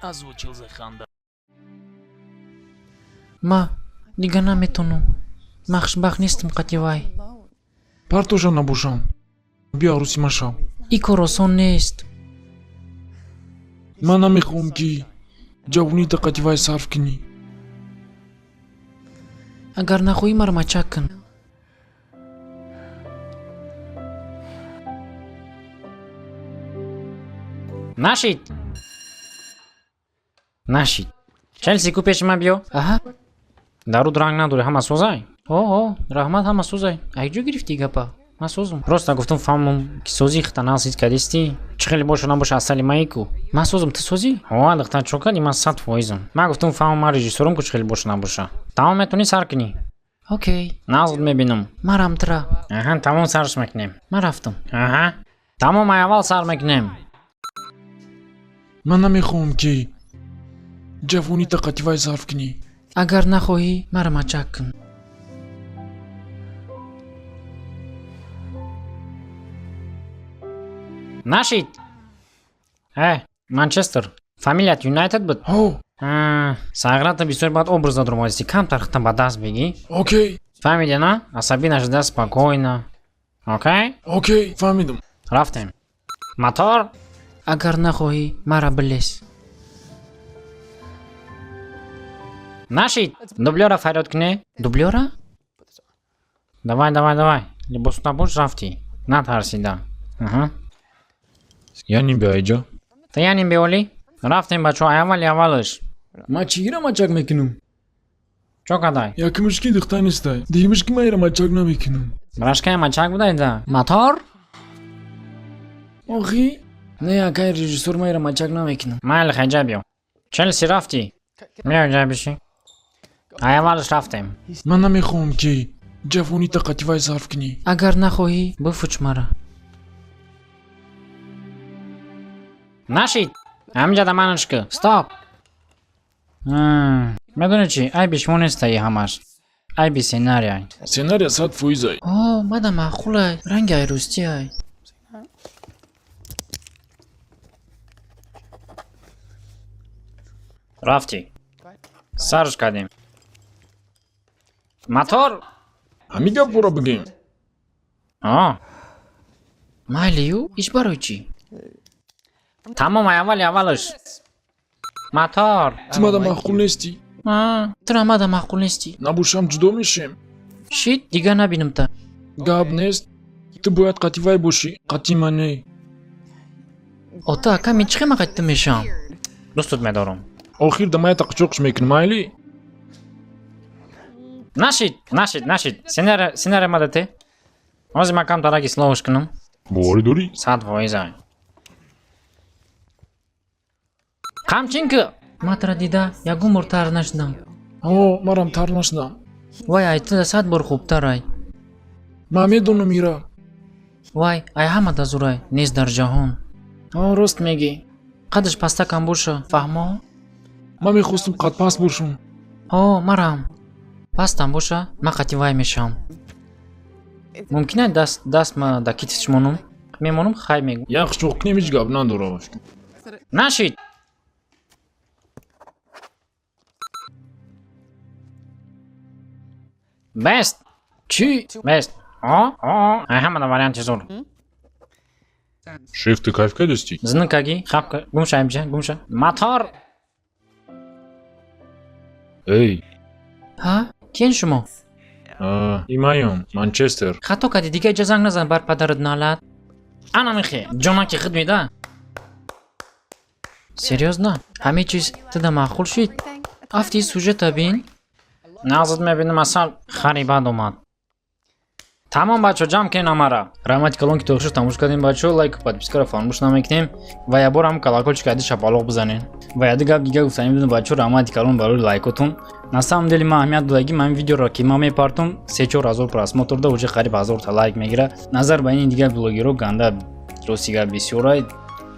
Озвучил Заханда. ما دیگه نمیتونم مخشبخ نیستم قطیوای Партожа набушам. Бия аруси ман шав. ای کار آسان نیست Ман намехоҳам ки ҷавонита қативай сарф кунӣ. اگر نخواهی مرا مچک کن Нашид. Челси купиш ма биё. اها Даруд ранг надоре, ҳама созай. اوه رحمت هم سوزای ایجا گرفتی گپا من سوزم Просто гуфтам фаҳмам ки созӣ хатанал сид кадисти. Чӣ хеле боша набоша асали майку. من سوزم تو سوزی Ҳо, дихтар чокади ман 100%. Ман гуфтам фаҳмам ман режиссёрам ку чӣ хеле боша набоша. Тамом метунӣ сар кунӣ. окей Назд мебинам. مرم ترا Аҳа, тамом сарш мекунем. من رفتم Аҳа. Тамом аввал сар мекунем. Ман намехоҳам ки ҷавонита қативай сарф кунӣ. اگر نخواهی مرا مچک کن Нашид. Манчестер. Фамилият Юнайтед буд? Ҳо, Саграта бисёр баъд образ дод ромадисти. Камтар хатан ба даст бигӣ. окей, Фаҳмиди, на? Асабӣ нашуда, спокойно. Окей? окей, фаҳмидам. Рафтем. Мотор. اگر نخواهی مرا بلیس Нашид. Дублёра фарёд кунӣ. دبلیورا Давай. Либосута бош рафтӣ. Натарсида. Аҳа. Яъни беаҷа? Та яъни беолӣ? Рафтем бачаҳо, аввалиш. Ман чигира мачак мекунам? Чо кадай? Якимишки дихта нестай. Дигимишки майра мачак намекунам. Брашкая мачак будайда. мотор Охи, не якай режиссёр майра мачак намекунам. Майли хайҷа биё. Челси рафтӣ? Меои ҷай бишӣ. Аввалиш рафтем. Ман намехоҳам ки ҷавонита қативай сарф кунӣ. اگر نخواهی بفوچ مرا Нашид. Ҳаминҷа да манушку. Стоп. Медонӣ чӣ? Айби шумо нестаи ҳамаш. Айби сценарий. Сценария 100%. اوه مادا معقولای رنگ ایروستی های Рафтӣ. Сарш кардем. Мотор. Ҳамин гапҳоро бигем. майлию иш барои чӣ Тамом аввалиш. Мотор. Ту мада маъқул нестӣ. тра мада маъқул нестӣ Набошам ҷудо мешем. шит дига набинам та Гап нест. Ту бояд қативай бошӣ. қатӣ ман не. ота ками чӣ хема қайтта мешам Дӯстут медорам. Охир да майта қучоқш мекунӣ, майли? Нашид. Сценарий мадате. Ҳозир ман камтар ислоҳш кунам. Боварӣ дорӣ? 100%. Қамчинку. ман тра дида ягон бор тар нашудам Ҳо, марам тар нашудам. вай айтида 100 бор хубтарай Ман медонам ира. вай ай ҳамада зурай нест дар ҷаҳон Рост мегӣ. қадаш пастакам боша фаҳмо Ман мехостам қадпаст бошам. марам пастам боша ман қативай мешам мумкина дастма да китиш монум мемонам хай мегӯ Як қучоқ кунем ҳеҷ гап надорам. Нашид. Бест. чӣ Бест. Ҳамада варианти зур. Шеф, ты кайф кадасти? Зныкаги. Хапка. Гумша. Мотор. Эй, ҳа киен шумо имаём, Манчестер. хато кади дига иҷа занг назан бар падарат налад Ана михе. Ҷонаки хидмеда. серьёзно ҳамин чиз тида маъқул шид афти сюжета бин Назд мебинам асал харибад омад. Тамом бачо ҷамъ кена мара. Раҳмати калон ки то охир тамош кардем бачо. Лайк ва подпискаро фаромӯш намекунем. Ва як бор ҳам колокольчик кади шапалоқ бизанем. Ва яди гап дига гуфтанем бидун бачо раҳмати калон барои лайкотун. На самом деле ман аҳамият будааги ман видеоро ки ман мепартум 3-4 ҳазор просмотрда уҷа қариб 1000 та лайк мегира. Назар ба ин дига блогеро ганда ростига бисёрай.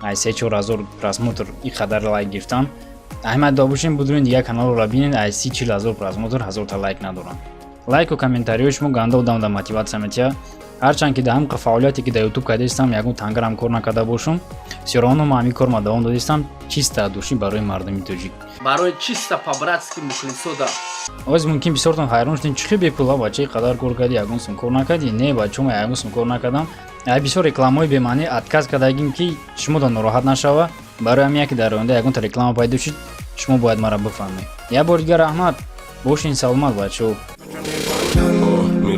Ай 3-4 ҳазор просмотр ин қадар лайк гирифтам. Аҳмад добушин будурин дига каналро бинед. Ай 30-40 ҳазор просмотр 1000 та лайк надорам. лайку комментарию шумо ганда будам да мотивация метия. Ҳарчанд ки да ҳамқа фаъолияте ки да ютуб кардистам ягон тангарам кор накарда бошум, сироном ҳамин кор ма давом додистам чиста души барои мардуми тоҷик. Барои чисто по-братски мухлисо да. Оз мумкин бисёртон хайрон шудем чӣ бепула бачаи қадар кор кардӣ ягон сум кор накардӣ? Не бачаҳо ма ягон сум кор накардам. Ай бисёр рекламаҳои бемаънӣ отказ кардагим ки шумодан нороҳат нашава. Барои ҳамин ки дар оянда ягонта реклама пайдо шуд, шумо бояд мара бифаҳмед. Як бор дигар раҳмат. Бошин саломат бачаҳо.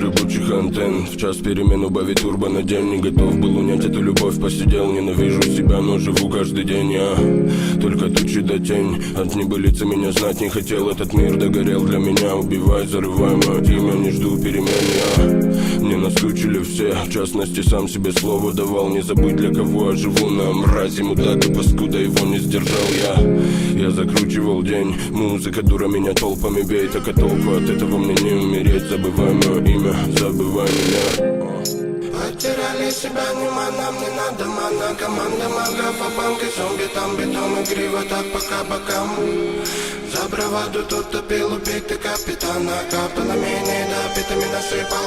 Рабочих антенн. В час перемен убавить турбо на день. Не готов был унять эту любовь, посидел. Ненавижу себя, но живу каждый день я. Только тучи да тень. От небылицы меня знать не хотел. Этот мир догорел для меня. Убивай, зарывай мое имя, не жду перемен я. Мне наскучили все, в частности сам себе слово давал. Не забыть для кого я живу на мразе. Мудак и паскуда, его не сдержал я. Я закручивал день. Музыка дура меня толпами бей. Так и толпа, от этого мне не умереть. Забывай мое имя, забывай меня. Потеряли себя, нема, нам не надо мана. Команда магов, а банки, зомби, там битом и грива, так пока бокам. За браваду тут топил убить ты капитана. Капа на меня, да, питами насыпал.